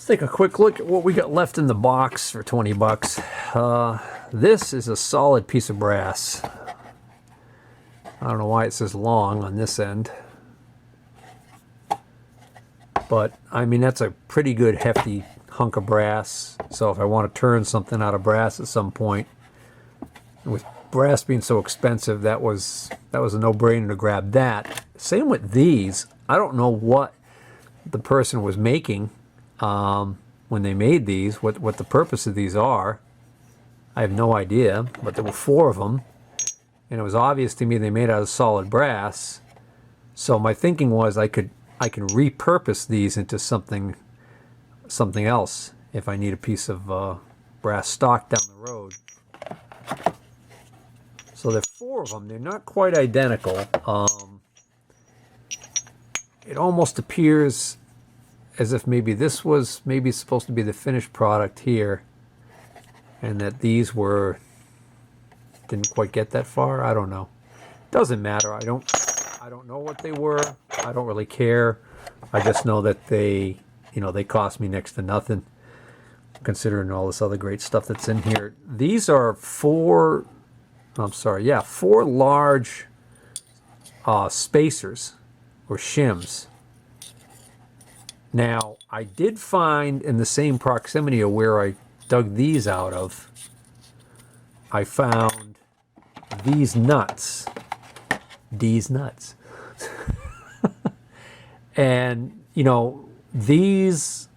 Let's take a quick look at what we got left in the box for 20 bucks. This is a solid piece of brass. I don't know why it says long on this end. But, I mean, that's a pretty good hefty hunk of brass. So if I want to turn something out of brass at some point, with brass being so expensive, that was a no-brainer to grab that. Same with these. I don't know what the person was making when they made these, what the purpose of these are. I have no idea, but there were 4 of them, and it was obvious to me they made out of solid brass. So my thinking was I can repurpose these into something else if I need a piece of brass stock down the road. So there are 4 of them. They're not quite identical. It almost appears as if maybe this was supposed to be the finished product here, and that these didn't quite get that far. I don't know. Doesn't matter. I don't know what they were. I don't really care. I just know that they cost me next to nothing, considering all this other great stuff that's in here. These are 4 large spacers or shims. Now, I did find in the same proximity of where I dug these out of, I found these nuts. And, these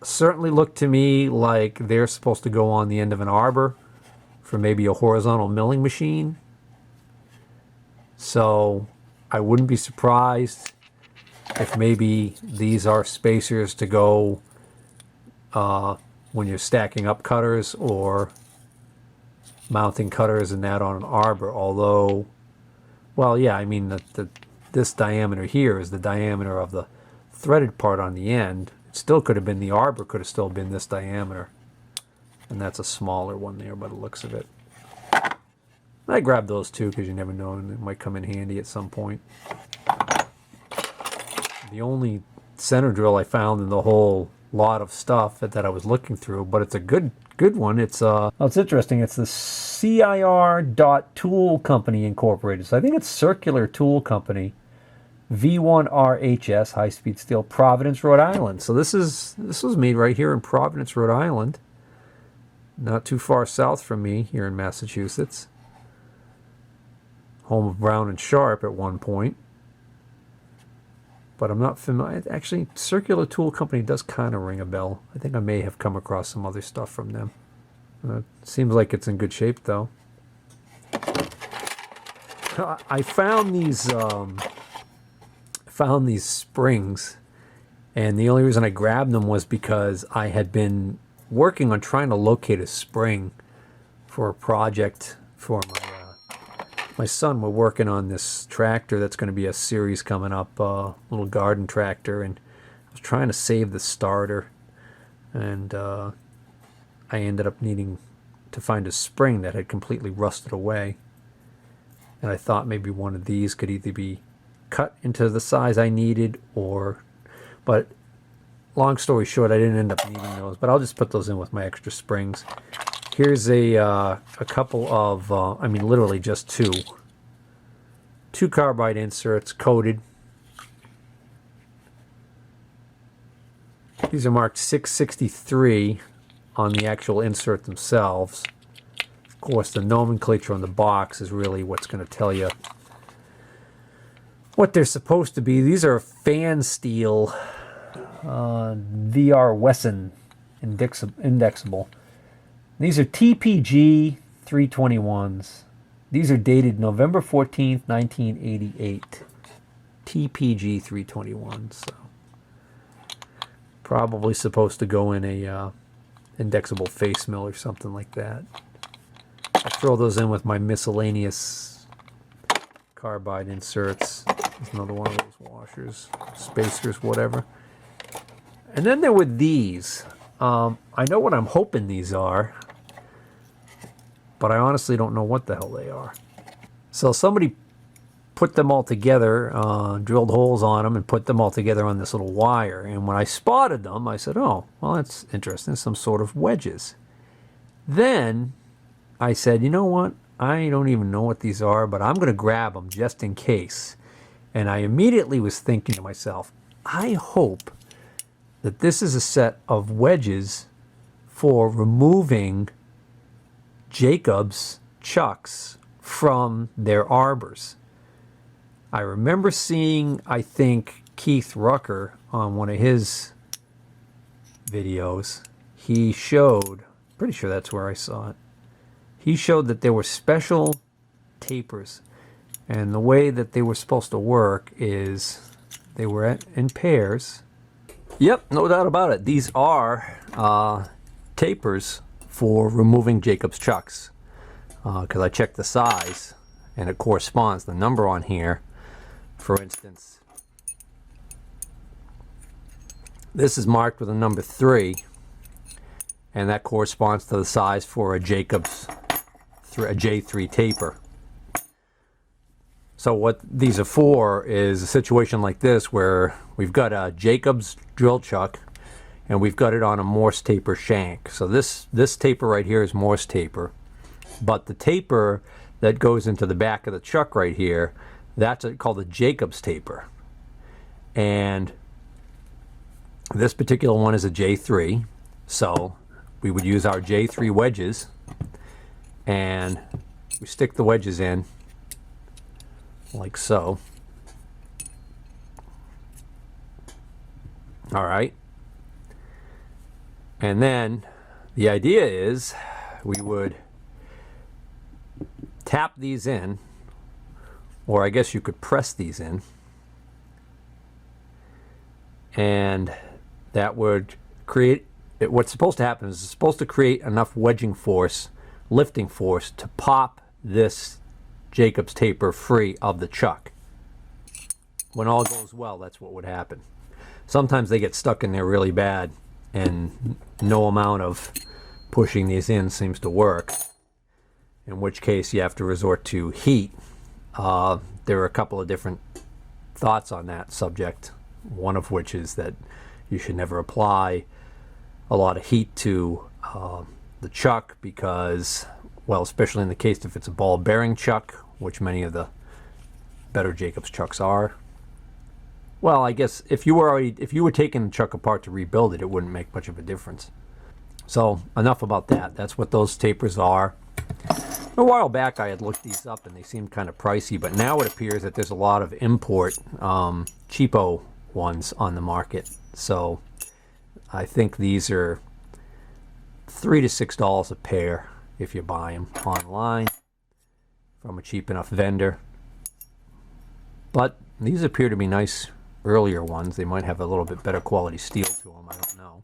certainly look to me like they're supposed to go on the end of an arbor for maybe a horizontal milling machine. So I wouldn't be surprised if maybe these are spacers to go when you're stacking up cutters or mounting cutters and that on an arbor. Although, well, yeah, I mean, this diameter here is the diameter of the threaded part on the end. It still could have been, the arbor could have still been this diameter. And that's a smaller one there by the looks of it. I grabbed those too because you never know, and it might come in handy at some point. The only center drill I found in the whole lot of stuff that I was looking through, but it's a good one. It's it's interesting. It's the CIR Tool Company Incorporated. So I think it's Circular Tool Company, V1RHS, high speed steel, Providence, Rhode Island. So this was made right here in Providence, Rhode Island, not too far south from me here in Massachusetts, home of Brown and Sharp at one point. But I'm not familiar. Actually, Circular Tool Company does kind of ring a bell. I think I may have come across some other stuff from them. Seems like it's in good shape, though. I found these springs, and the only reason I grabbed them was because I had been working on trying to locate a spring for a project for my son. We're working on this tractor that's going to be a series coming up, little garden tractor, and I was trying to save the starter, and I ended up needing to find a spring that had completely rusted away, and I thought maybe one of these could either be cut into the size I needed, but long story short, I didn't end up needing those, but I'll just put those in with my extra springs. Here's a couple of, I mean, literally just two carbide inserts coated. These are marked 663 on the actual insert themselves. Of course, the nomenclature on the box is really what's going to tell you what they're supposed to be. These are fan steel VR Wesson indexable. These are TPG 321s. These are dated November 14th, 1988. TPG 321s. So probably supposed to go in a indexable face mill or something like that. I throw those in with my miscellaneous carbide inserts. There's another one of those washers, spacers, whatever. And then there were these. I know what I'm hoping these are, but I honestly don't know what the hell they are. So somebody put them all together, drilled holes on them and put them all together on this little wire. And when I spotted them, I said, oh, well, that's interesting, some sort of wedges. Then I said, you know what? I don't even know what these are, but I'm going to grab them just in case. And I immediately was thinking to myself, I hope that this is a set of wedges for removing Jacob's chucks from their arbors. I remember seeing, I think, Keith Rucker on one of his videos. He showed, pretty sure that's where I saw it. He showed that there were special tapers, and the way that they were supposed to work is they were in pairs. Yep, no doubt about it. These are tapers for removing Jacob's chucks, because I checked the size and it corresponds. The number on here, for instance, this is marked with a number 3, and that corresponds to the size for a Jacob's a J3 taper. So what these are for is a situation like this where we've got a Jacob's drill chuck and we've got it on a Morse taper shank. So this taper right here is Morse taper, but the taper that goes into the back of the chuck right here, that's called a Jacob's taper. And this particular one is a J3, so we would use our J3 wedges, and we stick the wedges in like so. All right. And then the idea is we would tap these in, or I guess you could press these in, and that would create, what's supposed to happen is it's supposed to create enough wedging force, lifting force, to pop this Jacob's taper free of the chuck. When all goes well, that's what would happen. Sometimes they get stuck in there really bad, and no amount of pushing these in seems to work, in which case you have to resort to heat. There are a couple of different thoughts on that subject, one of which is that you should never apply a lot of heat to the chuck because, well, especially in the case if it's a ball bearing chuck, which many of the better Jacob's chucks are. Well, I guess if you were taking the chuck apart to rebuild it, it wouldn't make much of a difference. So enough about that. That's what those tapers are. A while back I had looked these up and they seemed kind of pricey, but now it appears that there's a lot of import cheapo ones on the market. So I think these are $3 to $6 a pair if you buy them online from a cheap enough vendor. But these appear to be nice earlier ones. They might have a little bit better quality steel to them, I don't know.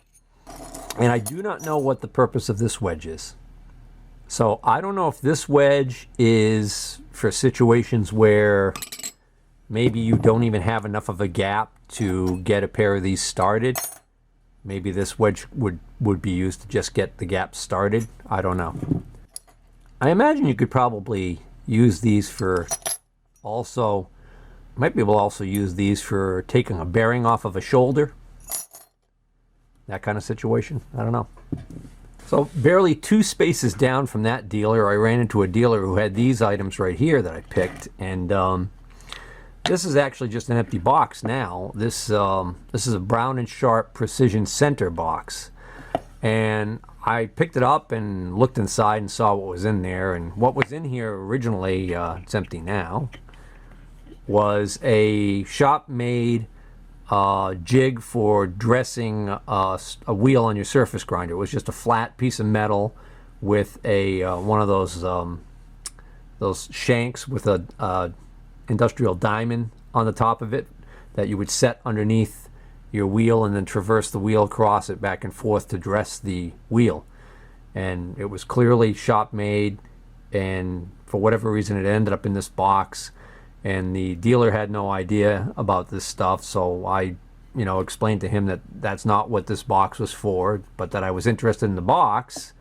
And I do not know what the purpose of this wedge is. So I don't know if this wedge is for situations where maybe you don't even have enough of a gap to get a pair of these started. Maybe this wedge would be used to just get the gap started. I don't know. I imagine you could probably use these for also, might be able to also use these for taking a bearing off of a shoulder. That kind of situation. I don't know. So barely 2 spaces down from that dealer, I ran into a dealer who had these items right here that I picked, and this is actually just an empty box now. This is a Brown & Sharp Precision Center box, and I picked it up and looked inside and saw what was in there. And what was in here originally, it's empty now, was a shop-made jig for dressing a wheel on your surface grinder. It was just a flat piece of metal with a one of those shanks with a industrial diamond on the top of it that you would set underneath your wheel and then traverse the wheel, cross it back and forth to dress the wheel. And it was clearly shop made, and for whatever reason it ended up in this box, and the dealer had no idea about this stuff. So I explained to him that that's not what this box was for, but that I was interested in the box.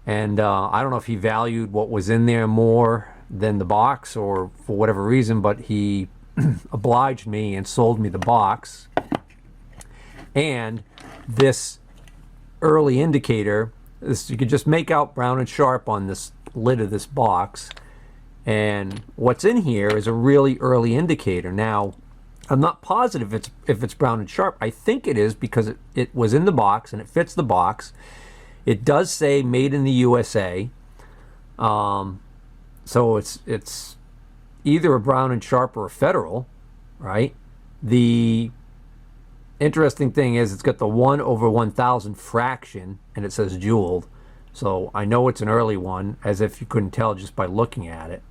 And I don't know if he valued what was in there more than the box, or for whatever reason, but he obliged me and sold me the box. And this early indicator, this, you could just make out brown and sharp on this lid of this box. And what's in here is a really early indicator. Now, I'm not positive if it's brown and sharp. I think it is because it was in the box and it fits the box. It does say made in the USA. So it's either a brown and sharp or a federal, right? The interesting thing is it's got the 1/1000 fraction and it says jeweled. So I know it's an early one, as if you couldn't tell just by looking at it.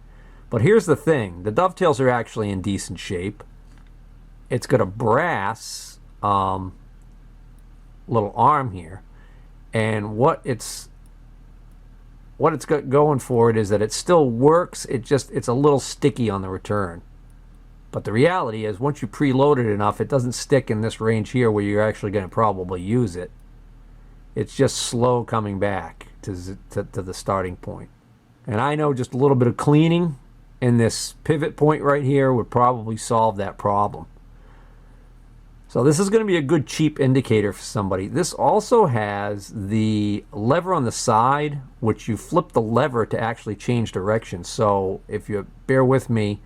But here's the thing. The dovetails are actually in decent shape. It's got a brass little arm here. And what it's got going for it is that it still works. It's a little sticky on the return. But the reality is, once you preload it enough, it doesn't stick in this range here where you're actually going to probably use it. It's just slow coming back to the starting point. And I know just a little bit of cleaning in this pivot point right here would probably solve that problem. So this is going to be a good cheap indicator for somebody. This also has the lever on the side, which you flip the lever to actually change direction. So if you bear with me,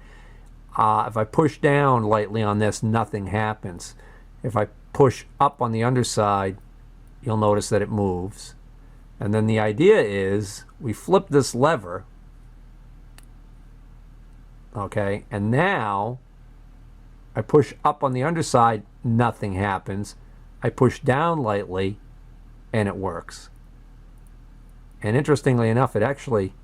if I push down lightly on this, nothing happens. If I push up on the underside, you'll notice that it moves. And then the idea is we flip this lever, okay, and now I push up on the underside, nothing happens. I push down lightly and it works. And interestingly enough, it actually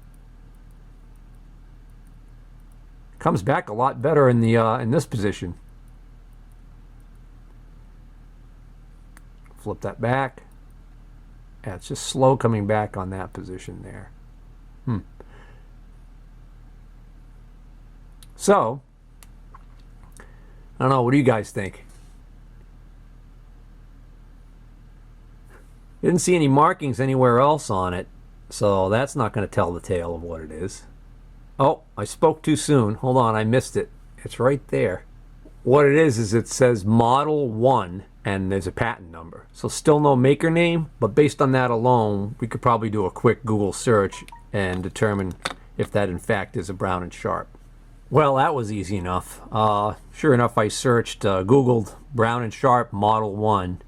comes back a lot better in the in this position. Flip that back. Yeah, it's just slow coming back on that position there. So I don't know, what do you guys think? Didn't see any markings anywhere else on it, so that's not going to tell the tale of what it is. Oh, I spoke too soon. Hold on, I missed it. It's right there. What it is it says Model 1, and there's a patent number. So still no maker name, but based on that alone, we could probably do a quick Google search and determine if that in fact is a brown and sharp. Well, that was easy enough. Sure enough, I searched, Googled brown and sharp Model 1,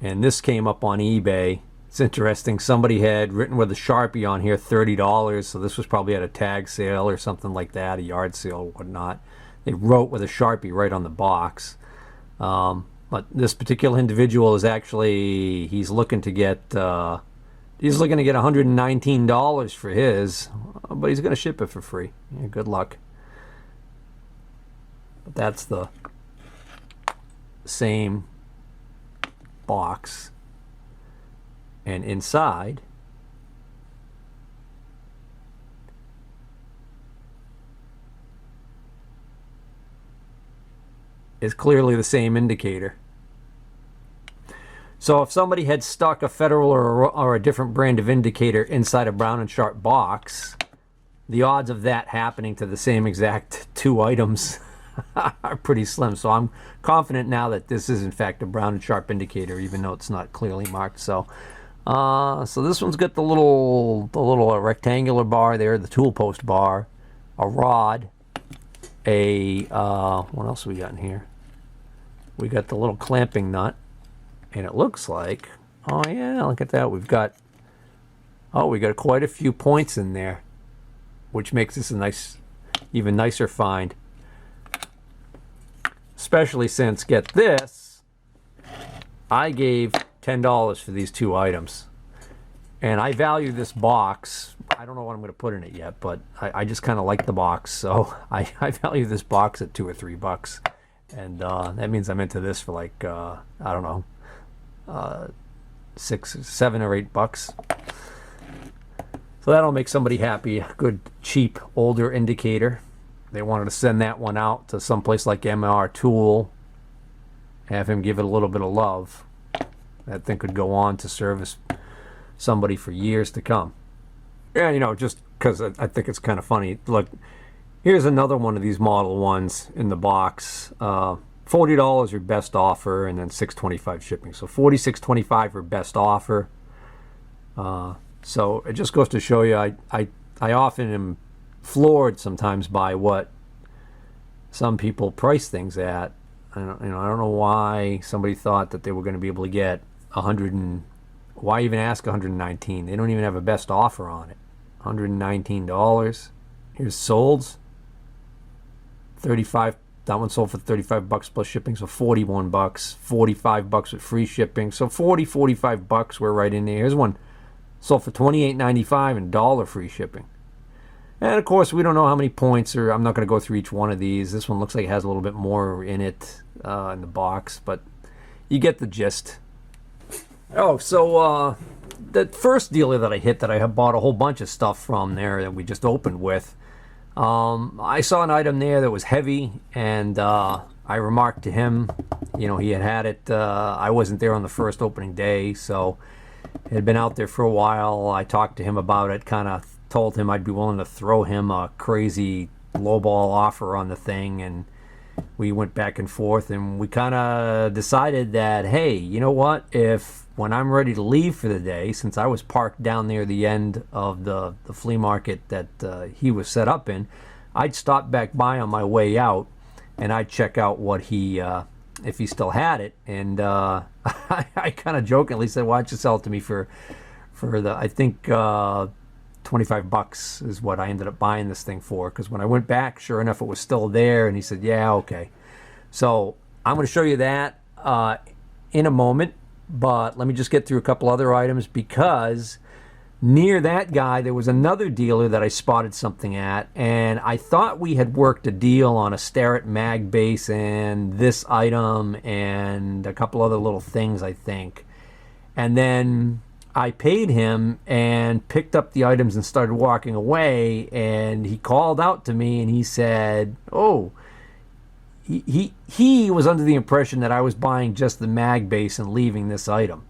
and this came up on eBay. It's interesting. Somebody had written with a Sharpie on here $30, so this was probably at a tag sale or something like that, a yard sale or whatnot. They wrote with a Sharpie right on the box. But this particular individual is actually, he's looking to get $119 for his, but he's going to ship it for free. Yeah, good luck. But that's the same box, and inside is clearly the same indicator. So if somebody had stuck a Federal or a different brand of indicator inside a brown and sharp box, the odds of that happening to the same exact two items are pretty slim. So I'm confident now that this is in fact a brown and sharp indicator, even though it's not clearly marked. So so this one's got the little rectangular bar there, the tool post bar, a rod, a what else we got in here? We got the little clamping nut, and it looks like, oh yeah, look at that, we got quite a few points in there, which makes this a nice, even nicer find. Especially since, get this, I gave $10 for these two items. And I value this box. I don't know what I'm going to put in it yet, but I just kind of like the box. So I value this box at $2 or $3. And that means I'm into this for like, I don't know, $6, $7 or $8. So that'll make somebody happy. A good, cheap, older indicator. They wanted to send that one out to someplace like MR Tool, have him give it a little bit of love. That thing could go on to service somebody for years to come. And, you know, just because I think it's kind of funny. Look, here's another one of these Model 1s in the box. $40 your best offer, and then $6.25 shipping. So $46.25 your best offer. So it just goes to show you, I often am floored sometimes by what some people price things at. I don't know why somebody thought that they were going to be able to get 100 and why even ask 119? They don't even have a best offer on it. $119. Here's solds. 35. That one sold for $35 plus shipping, so $41. $45 with free shipping, so $45. We're right in there. Here's one sold for $28.95 and $1 free shipping. And of course, we don't know how many points, or I'm not going to go through each one of these. This one looks like it has a little bit more in it in the box, but you get the gist. Oh, so the first dealer that I hit that I have bought a whole bunch of stuff from there that we just opened with, I saw an item there that was heavy, and I remarked to him, you know, he had it. I wasn't there on the first opening day, so it had been out there for a while. I talked to him about it, kind of told him I'd be willing to throw him a crazy lowball offer on the thing, and we went back and forth, and we kind of decided that, hey, you know what, if when I'm ready to leave for the day, since I was parked down near the end of the flea market that he was set up in, I'd stop back by on my way out, and I'd check out what he if he still had it. And I kind of jokingly said, why don't you sell it to me for the, I think $25 is what I ended up buying this thing for, because when I went back, sure enough, it was still there. And he said, yeah, okay. So I'm going to show you that in a moment, but let me just get through a couple other items, because near that guy there was another dealer that I spotted something at, and I thought we had worked a deal on a Starrett mag base and this item and a couple other little things, I think. And then I paid him and picked up the items and started walking away, and he called out to me and he said, oh, he was under the impression that I was buying just the mag base and leaving this item.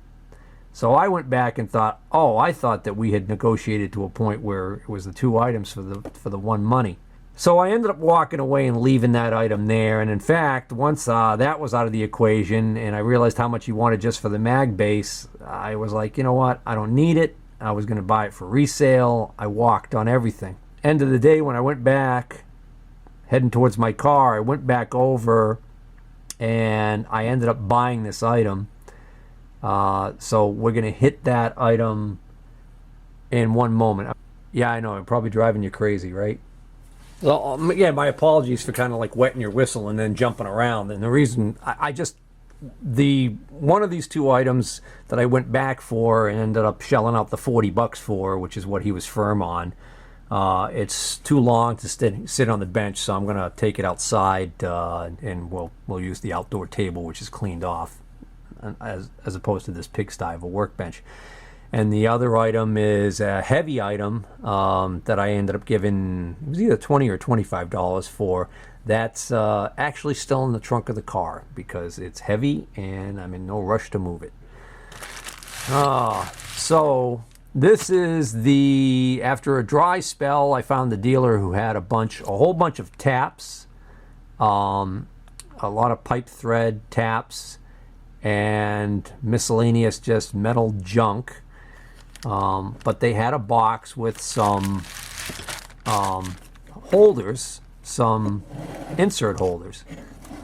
So I went back and thought, oh, I thought that we had negotiated to a point where it was the two items for the one money. So I ended up walking away and leaving that item there. And in fact, once that was out of the equation and I realized how much he wanted just for the mag base, I was like, you know what? I don't need it. I was going to buy it for resale. I walked on everything. End of the day, when I went back, heading towards my car, I went back over and I ended up buying this item. So we're going to hit that item in one moment. Yeah, I know. I'm probably driving you crazy, right? Well, yeah, my apologies for kind of like wetting your whistle and then jumping around. And the reason I just, one of these two items that I went back for and ended up shelling out the $40 for, which is what he was firm on. It's too long to sit on the bench, so I'm going to take it outside and we'll use the outdoor table, which is cleaned off, as opposed to this pigsty of a workbench. And the other item is a heavy item that I ended up giving, it was either $20 or $25 for. That's actually still in the trunk of the car because it's heavy and I'm in no rush to move it. So this is after a dry spell, I found the dealer who had a whole bunch of taps, a lot of pipe thread taps, and miscellaneous just metal junk. But they had a box with some holders, some insert holders,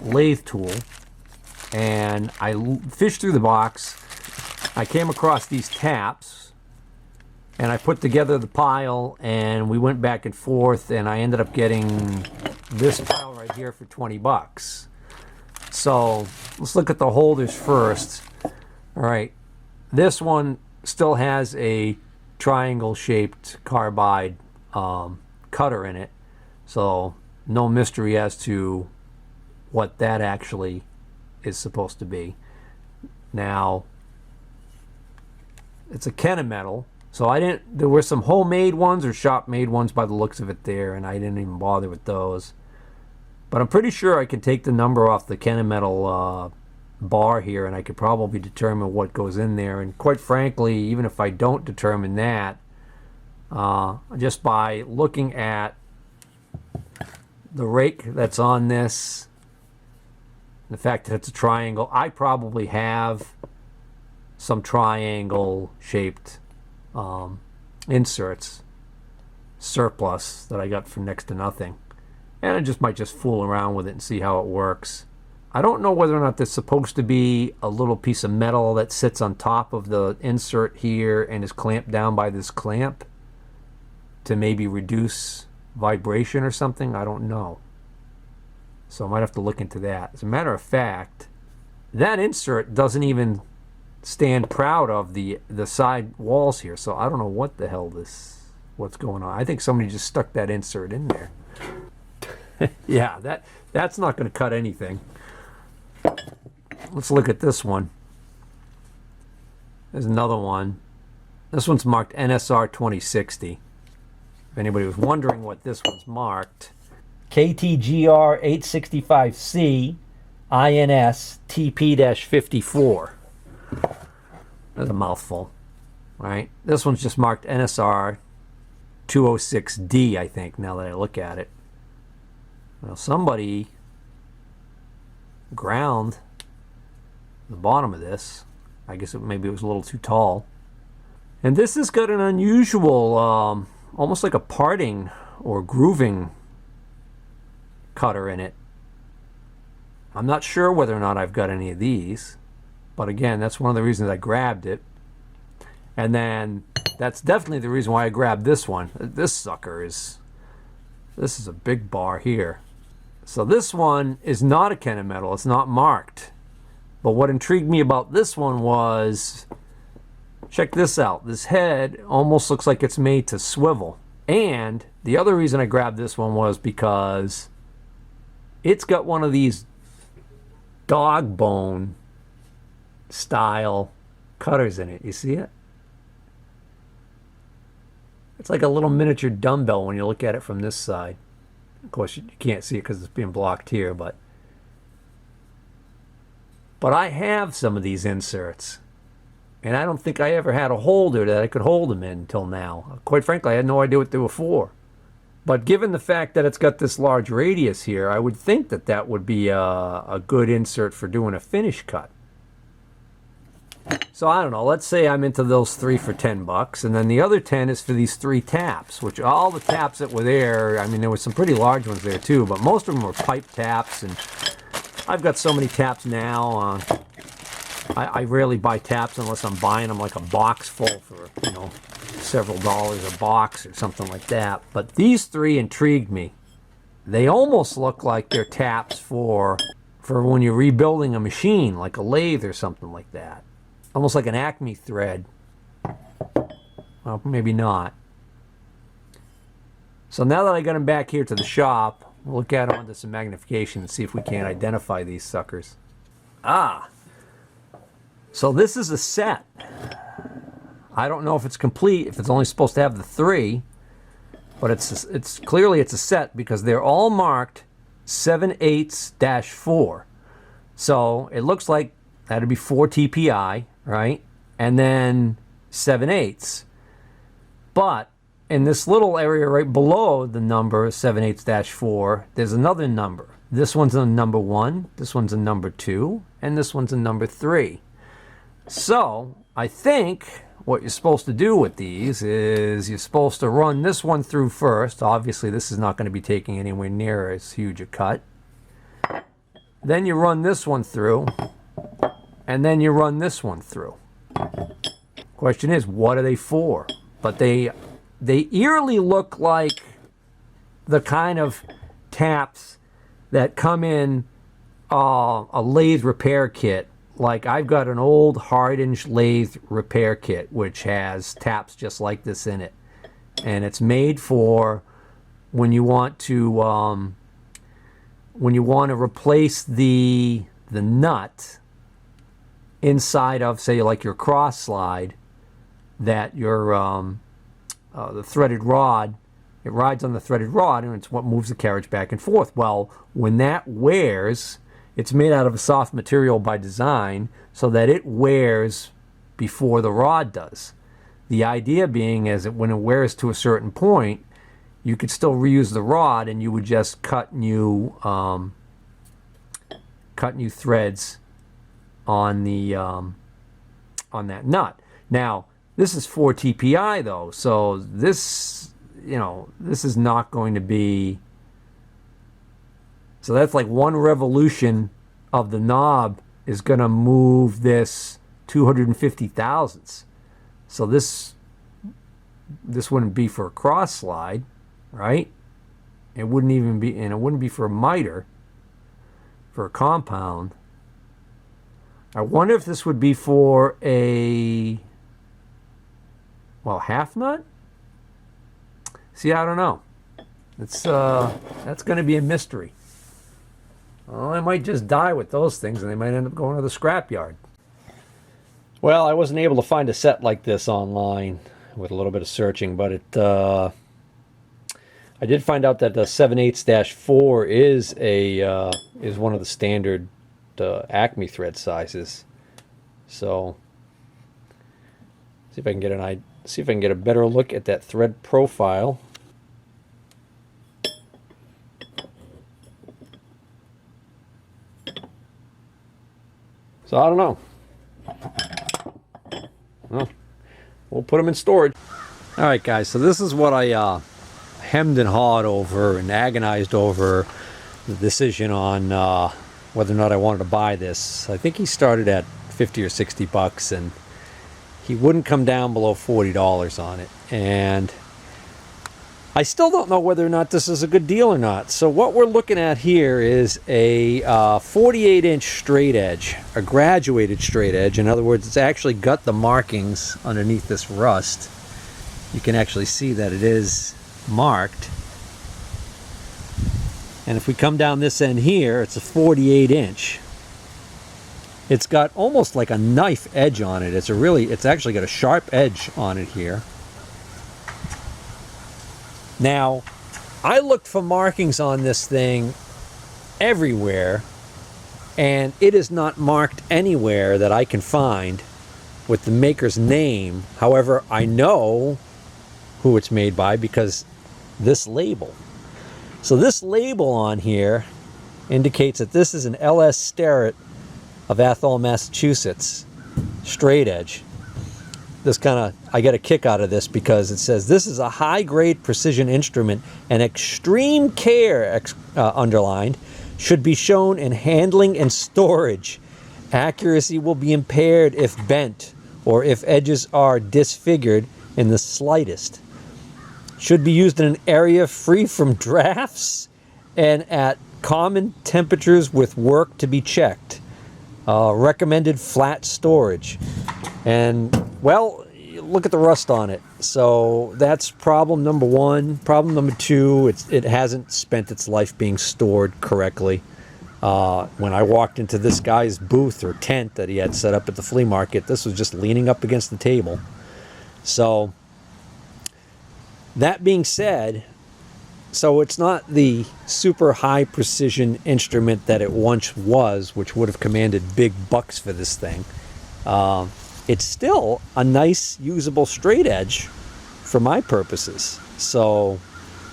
lathe tool, and I fished through the box. I came across these taps, and I put together the pile, and we went back and forth, and I ended up getting this pile right here for $20. So let's look at the holders first. All right, this one still has a triangle shaped carbide cutter in it, so no mystery as to what that actually is supposed to be. Now it's a Kennametal, so there were some homemade ones or shop made ones by the looks of it there, and I didn't even bother with those, but I'm pretty sure I can take the number off the Kennametal bar here and I could probably determine what goes in there. And quite frankly, even if I don't determine that, just by looking at the rake that's on this, the fact that it's a triangle. I probably have some triangle shaped inserts surplus that I got for next to nothing, and I just might just fool around with it and see how it works. I don't know whether or not there's supposed to be a little piece of metal that sits on top of the insert here and is clamped down by this clamp to maybe reduce vibration or something. I don't know, so I might have to look into that. As a matter of fact, that insert doesn't even stand proud of the side walls here, so I don't know what the hell what's going on. I think somebody just stuck that insert in there. Yeah, that's not going to cut anything. Let's look at this one. There's another one. This one's marked NSR 2060. If anybody was wondering what this one's marked, KTGR 865C INS TP-54. That's a mouthful, right? This one's just marked NSR 206D, I think, now that I look at it. Well, somebody ground the bottom of this. I guess maybe it was a little too tall. And this has got an unusual, almost like a parting or grooving cutter in it. I'm not sure whether or not I've got any of these, but again, that's one of the reasons I grabbed it. And then that's definitely the reason why I grabbed this one. This sucker is a big bar here. So this one is not a Kennametal. It's not marked. But what intrigued me about this one was, check this out. This head almost looks like it's made to swivel. And the other reason I grabbed this one was because it's got one of these dog bone style cutters in it. You see it? It's like a little miniature dumbbell when you look at it from this side. Of course, you can't see it because it's being blocked here, but I have some of these inserts, and I don't think I ever had a holder that I could hold them in until now. Quite frankly, I had no idea what they were for. But given the fact that it's got this large radius here, I would think that that would be a good insert for doing a finish cut. So I don't know, let's say I'm into those 3 for $10, and then the other 10 is for these 3 taps, which all the taps that were there, I mean, there were some pretty large ones there too, but most of them were pipe taps, and I've got so many taps now. I rarely buy taps unless I'm buying them like a box full for, you know, several dollars a box or something like that. But these 3 intrigued me. They almost look like they're taps for when you're rebuilding a machine, like a lathe or something like that. Almost like an Acme thread. Well, maybe not. So now that I got them back here to the shop, we'll look at them under some magnification and see if we can't identify these suckers. Ah! So this is a set. I don't know if it's complete, if it's only supposed to have the 3, but it's clearly it's a set because they're all marked 7/8-4. So it looks like that'd be 4 TPI, right? And then 7/8. But in this little area right below the number 7/8-4, there's another number. This one's a number 1, this one's a number 2, and this one's a number 3. So I think what you're supposed to do with these is you're supposed to run this one through first. Obviously, this is not going to be taking anywhere near as huge a cut. Then you run this one through, and then you run this one through. Question is, what are they for? But they eerily look like the kind of taps that come in a lathe repair kit. Like I've got an old hard-inch lathe repair kit which has taps just like this in it, and it's made for when you want to replace the nut inside of, say, like your cross slide, that your the threaded rod, it rides on the threaded rod, and it's what moves the carriage back and forth. Well, when that wears, it's made out of a soft material by design so that it wears before the rod does. The idea being is that when it wears to a certain point, you could still reuse the rod, and you would just cut new threads on the on that nut. Now, this is 4 TPI though, so this, you know, this is not going to be. So that's like 1 revolution of the knob is going to move this 250 thousandths. So this wouldn't be for a cross slide, right? It wouldn't even be, and it wouldn't be for a miter, for a compound. I wonder if this would be for a, well, half nut? See, I don't know. It's that's going to be a mystery. Well, I might just die with those things, and they might end up going to the scrapyard. Well, I wasn't able to find a set like this online with a little bit of searching, but I did find out that the 7/8-4 is one of the standard Acme thread sizes. So, see if I can get a better look at that thread profile. So I don't know. Well, we'll put them in storage. All right, guys. So this is what I hemmed and hawed over and agonized over the decision on whether or not I wanted to buy this. I think he started at 50 or 60 bucks, and he wouldn't come down below $40 on it. And I still don't know whether or not this is a good deal or not. So what we're looking at here is a 48-inch straight edge, a graduated straight edge. In other words, it's actually got the markings underneath this rust. You can actually see that it is marked. And if we come down this end here, it's a 48-inch. It's got almost like a knife edge on it. It's actually got a sharp edge on it here. Now, I looked for markings on this thing everywhere, and it is not marked anywhere that I can find with the maker's name. However, I know who it's made by because this label. So this label on here indicates that this is an LS Starrett of Athol, Massachusetts, straight edge. I get a kick out of this because it says this is a high-grade precision instrument, and extreme care, underlined, should be shown in handling and storage. Accuracy will be impaired if bent or if edges are disfigured in the slightest. Should be used in an area free from drafts and at common temperatures with work to be checked. Recommended flat storage. And, well, look at the rust on it. So that's problem number 1. Problem number 2, it hasn't spent its life being stored correctly. When I walked into this guy's booth or tent that he had set up at the flea market, this was just leaning up against the table. So, that being said, so it's not the super high precision instrument that it once was, which would have commanded big bucks for this thing. It's still a nice usable straight edge for my purposes. So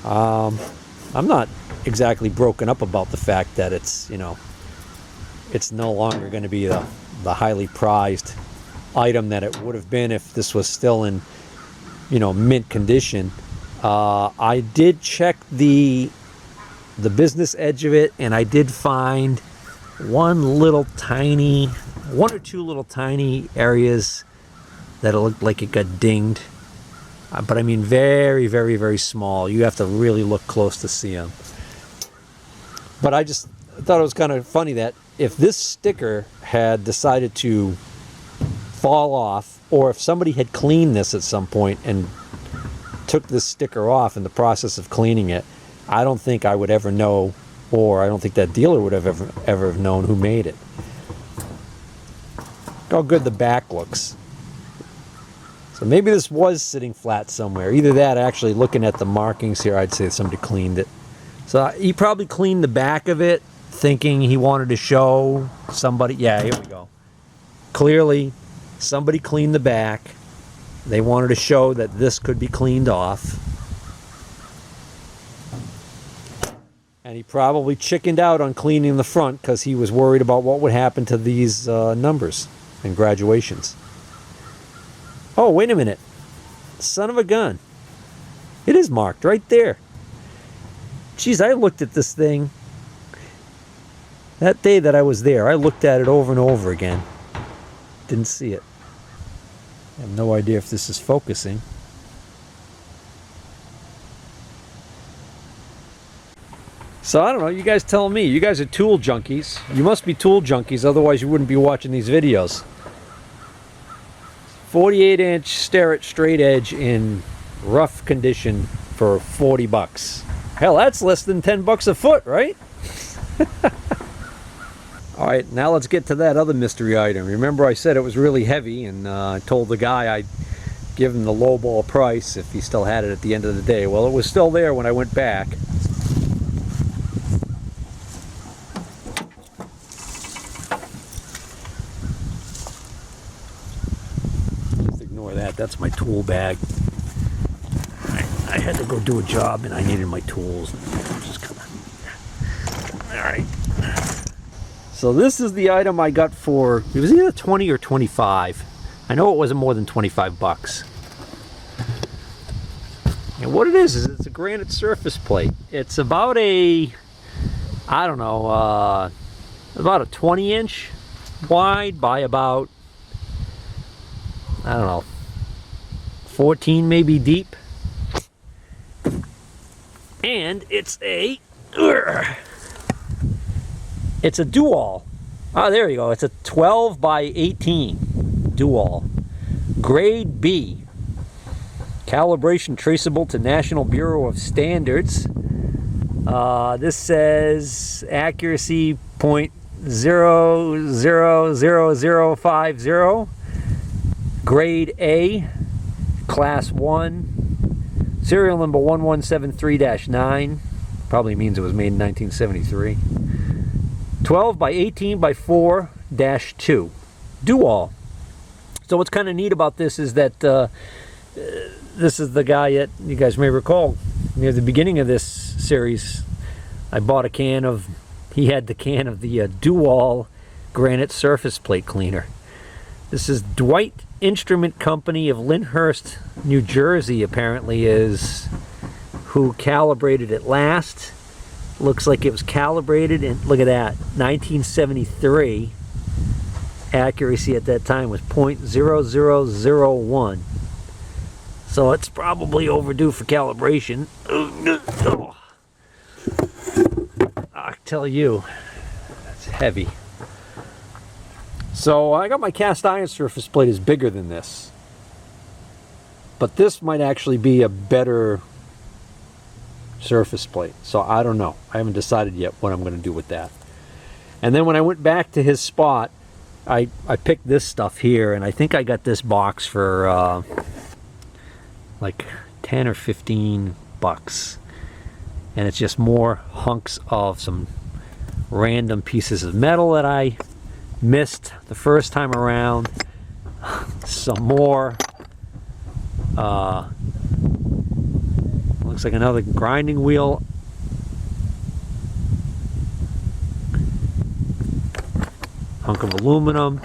I'm not exactly broken up about the fact that it's, you know, it's no longer going to be the highly prized item that it would have been if this was still in, you know, mint condition. I did check the business edge of it, and I did find one or two little tiny areas that it looked like it got dinged. But I mean very, very, very small. You have to really look close to see them. But I just thought it was kind of funny that if this sticker had decided to fall off, or if somebody had cleaned this at some point and took this sticker off in the process of cleaning it, I don't think I would ever know, or I don't think that dealer would have ever have known who made it. Look how good the back looks. So maybe this was sitting flat somewhere. Either that, actually looking at the markings here, I'd say somebody cleaned it. So he probably cleaned the back of it, thinking he wanted to show somebody. Yeah, here we go. Clearly, somebody cleaned the back They wanted to show that this could be cleaned off. And he probably chickened out on cleaning the front because he was worried about what would happen to these numbers and graduations. Oh, wait a minute. Son of a gun. It is marked right there. Geez, I looked at this thing that day that I was there. I looked at it over and over again. Didn't see it. I have no idea if this is focusing. So I don't know, you guys tell me. You guys are tool junkies. You must be tool junkies, otherwise you wouldn't be watching these videos. 48-inch Starrett straight edge in rough condition for 40 bucks. Hell, that's less than 10 bucks a foot, right? All right, now let's get to that other mystery item. Remember I said it was really heavy, and I told the guy I'd give him the lowball price if he still had it at the end of the day. Well, it was still there when I went back. Just ignore that. That's my tool bag. I had to go do a job, and I needed my tools. Just kind of... All right. So this is the item I got for, it was either 20 or 25. I know it wasn't more than 25 bucks. And what it is it's a granite surface plate. It's about a, I don't know, about a 20-inch wide by about, I don't know, 14 maybe deep. And it's a dual. Ah, there you go. It's a 12 by 18 dual. Grade B. Calibration traceable to National Bureau of Standards. This says accuracy 0.000050. Grade A. Class 1. Serial number 1173-9. Probably means it was made in 1973. 12 by 18 by 4-2 dual. So what's kind of neat about this is that this is the guy that you guys may recall near the beginning of this series. I bought a can of, he had the can of the dual granite surface plate cleaner. This is Dwight Instrument Company of Lyndhurst, New Jersey, apparently is who calibrated it last. Looks like it was calibrated, and look at that, 1973. Accuracy at that time was 0.0001. So it's probably overdue for calibration. I tell you, that's heavy. So I got my cast iron surface plate is bigger than this. But this might actually be a better surface plate. So I don't know. I haven't decided yet what I'm going to do with that. And then when I went back to his spot, I picked this stuff here, and I think I got this box for like 10 or 15 bucks. And it's just more hunks of some random pieces of metal that I missed the first time around. Some more looks like another grinding wheel. Hunk of aluminum.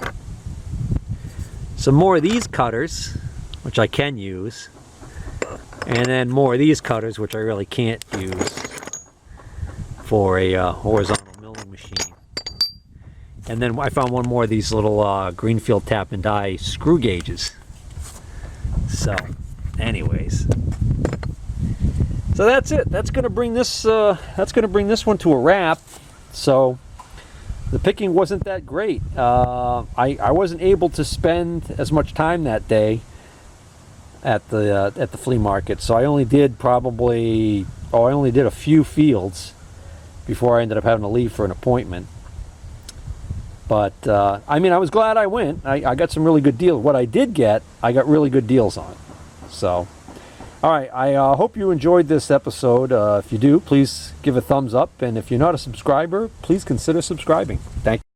Some more of these cutters, which I can use. And then more of these cutters, which I really can't use for a horizontal milling machine. And then I found one more of these little Greenfield tap and die screw gauges. So, anyways. So that's it. That's going to bring this. That's going to bring this one to a wrap. So the picking wasn't that great. I wasn't able to spend as much time that day at the flea market. So I only did probably I only did a few fields before I ended up having to leave for an appointment. But I mean, I was glad I went. I got some really good deals. What I did get, I got really good deals on. So. All right, I hope you enjoyed this episode. If you do, please give a thumbs up. And if you're not a subscriber, please consider subscribing. Thank you.